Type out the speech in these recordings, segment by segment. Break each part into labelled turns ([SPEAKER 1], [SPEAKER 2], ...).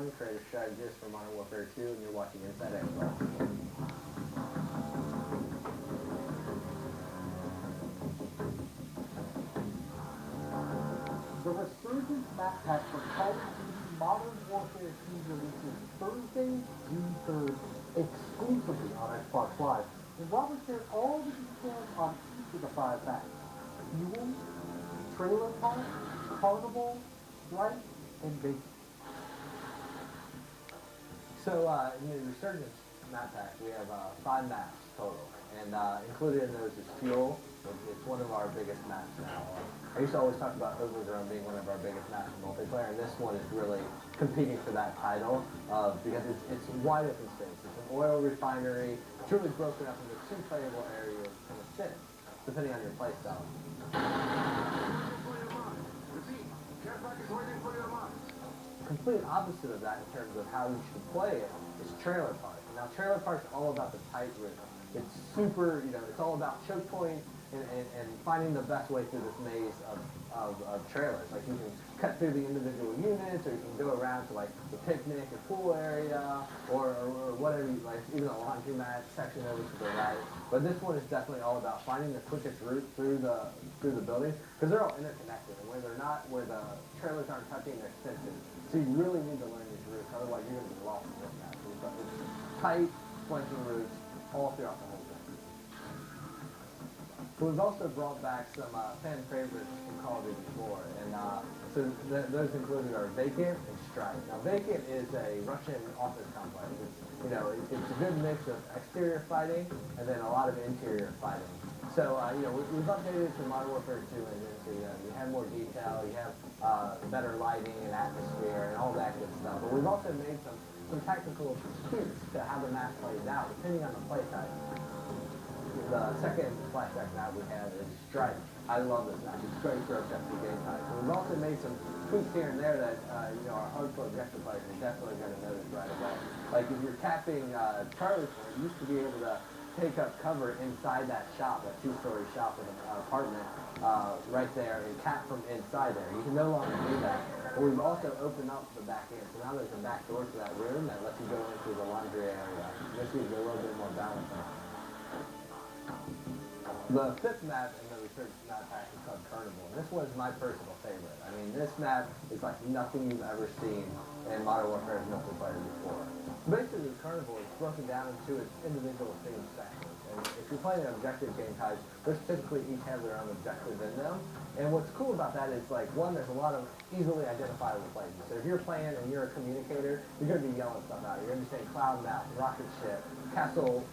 [SPEAKER 1] 1, creator strategist for Modern Warfare 2, and you're watching Inside Xbox.
[SPEAKER 2] The Resurgence map pack for Call of Duty Modern Warfare 2 releases Thursday, June 3rd, exclusively on Xbox Live. And Robert shared all the details on each of the 5 packs: Fuel, Trailer Park, Carnival, Strike, and Basic.
[SPEAKER 1] So, in the Resurgence map pack, we have 5 maps total, and included in those is Fuel. It's one of our biggest maps now. I used to always talk about Overgrown being one of our biggest maps in multiplayer, and this one is really competing for that title because it's wide open space. It's an oil refinery, truly broken up into 2 playable areas and a sim, depending on your playstyle. Complete opposite of that in terms of how you should play it is Trailer Park. Now, Trailer Park's all about the tight route. It's super, it's all about choke points and finding the best way through this maze of trailers. Like, you can cut through the individual units, or you can go around to, like, the picnic or pool area, or whatever you like, even a laundromat section over to the right. But this one is definitely all about finding the quickest route through the buildings, because they're all interconnected, and where they're not, where the trailers aren't touching, they're extensive. So you really need to learn these routes, otherwise you're going to be lost in this map. It's tight, flanking routes all throughout the whole thing. So we've also brought back some fan favorites from Call of Duty 4, and so those included are Vacant and Strike. Now, Vacant is a Russian office complex. It's a good mix of exterior fighting and then a lot of interior fighting. So, we've updated it to Modern Warfare 2 engine, so you have more detail, you have better lighting and atmosphere and all that good stuff. But we've also made some tactical tweaks to how the map plays out, depending on the play type. The second flashback map we have is Strike. I love this map. It's great for objective game type. So we've also made some tweaks here and there that, our hardcore objective players are definitely going to notice right away. Like, if you're capping Charlie Point, you used to be able to take up cover inside that shop, that 2-story shop with an apartment right there, and cap from inside there. You can no longer do that. But we've also opened up the back end, so now there's a back door to that room that lets you go into the laundry area. This gives you a little bit more balance. The 5th map in the Resurgence map pack is called Carnival, and this one's my personal favorite. I mean, this map is like nothing you've ever seen in Modern Warfare multiplayer before. Basically, Carnival is broken down into its individual themed sections, and if you're playing an objective game type, those typically each have their own objective in them. And what's cool about that is, like, one, there's a lot of easily identifiable places. So if you're playing and you're a communicator, you're going to be yelling stuff out. You're going to be saying Cloud Mouth, Rocket Ship, Castle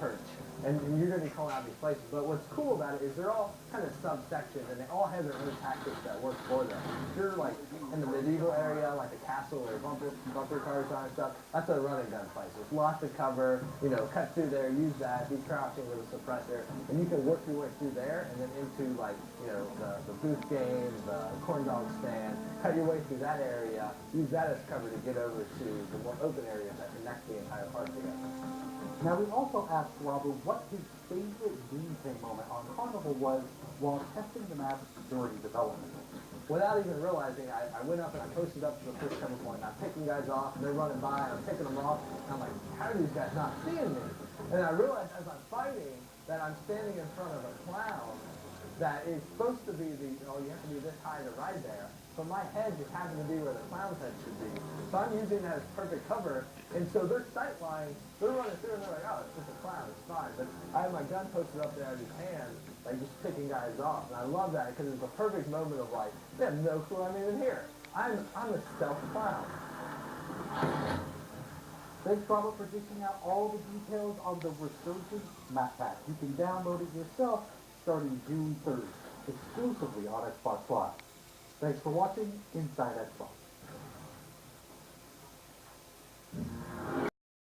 [SPEAKER 1] Perch, and you're going to be calling out these places. But what's cool about it is they're all kind of subsections, and they all have their own tactics that work for them. If you're, like, in the medieval area, like a castle or bumper cars on and stuff, that's a run and gun place. There's lots of cover, cut through there, use that, be crouching with a suppressor, and you can work your way through there and then into, like, the booth game, the corn dog stand, cut your way through that area, use that as cover to get over to the more open areas that connect the entire park together.
[SPEAKER 2] Now, we also asked Robert what his favorite gameplay moment on Carnival was while testing the map during development.
[SPEAKER 1] Without even realizing, I went up and I posted up to the first cover point, and I'm picking guys off, and they're running by, and I'm picking them off, and I'm like, how are these guys not seeing me? And I realized as I'm fighting that I'm standing in front of a clown that is supposed to be you have to be this high to ride there, but my head just happened to be where the clown's head should be. So I'm using that as perfect cover, and so their sight line, they're running through and they're like, oh, it's just a clown, it's fine. But I have my gun posted up there in his hand, like just picking guys off, and I love that because it's a perfect moment of like, they have no clue I'm even here. I'm a stealth clown.
[SPEAKER 2] Thanks, Robert, for dishing out all the details on the Resurgence map pack. You can download it yourself starting June 3rd, exclusively on Xbox Live. Thanks for watching Inside Xbox.